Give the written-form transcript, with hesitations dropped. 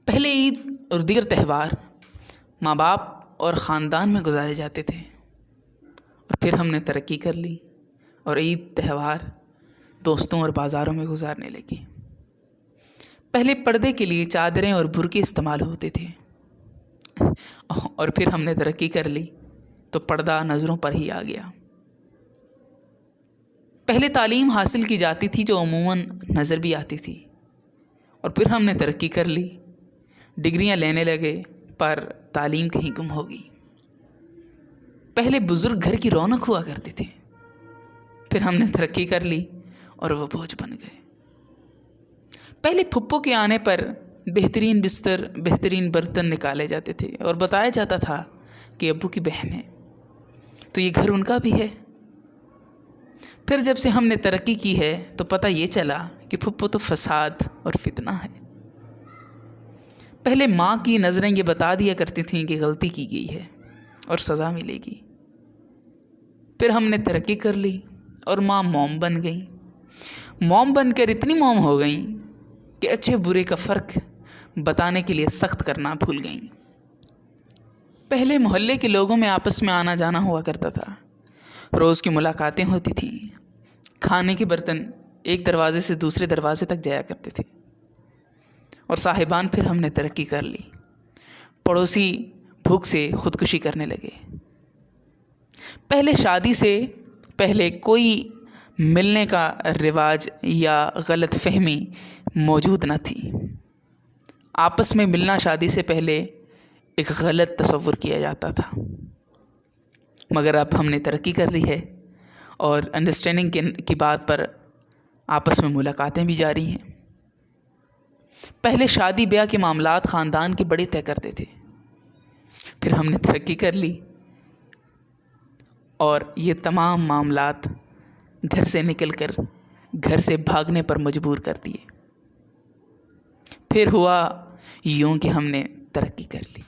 पहले ईद और दीगर त्यौहार माँ बाप और ख़ानदान में गुजारे जाते थे और फिर हमने तरक्की कर ली और ईद त्यौहार दोस्तों और बाज़ारों में गुजारने लगी। पहले पर्दे के लिए चादरें और बुर्के इस्तेमाल होते थे और फिर हमने तरक्की कर ली तो पर्दा नज़रों पर ही आ गया। पहले तालीम हासिल की जाती थी जो अमूमन नज़र भी आती थी और फिर हमने तरक्की कर ली, डिग्रियां लेने लगे पर तालीम कहीं गुम हो गई। पहले बुज़ुर्ग घर की रौनक हुआ करते थे, फिर हमने तरक्की कर ली और वो बोझ बन गए। पहले फुप्पो के आने पर बेहतरीन बिस्तर, बेहतरीन बर्तन निकाले जाते थे और बताया जाता था कि अब्बू की बहन है तो ये घर उनका भी है। फिर जब से हमने तरक्की की है तो पता ये चला कि फुप्पो तो फसाद और फितना है। पहले माँ की नज़रें ये बता दिया करती थीं कि गलती की गई है और सज़ा मिलेगी। फिर हमने तरक्की कर ली और माँ मॉम बन गई। मॉम बनकर इतनी मॉम हो गई कि अच्छे बुरे का फ़र्क बताने के लिए सख्त करना भूल गई। पहले मोहल्ले के लोगों में आपस में आना जाना हुआ करता था, रोज़ की मुलाकातें होती थीं, खाने के बर्तन एक दरवाजे से दूसरे दरवाजे तक जाया करते थे और साहिबान फिर हमने तरक्की कर ली। पड़ोसी भूख से खुदकुशी करने लगे। पहले शादी से पहले कोई मिलने का रिवाज या गलत फहमी मौजूद न थी। आपस में मिलना शादी से पहले एक गलत तस्वुर किया जाता था, मगर अब हमने तरक्की कर ली है और अंडरस्टैंडिंग की बात पर आपस में मुलाकातें भी जारी हैं। पहले शादी ब्याह के मामलात ख़ानदान के बड़े तय करते थे, फिर हमने तरक्की कर ली और ये तमाम मामलात घर से निकलकर घर से भागने पर मजबूर कर दिए। फिर हुआ यूं कि हमने तरक्की कर ली।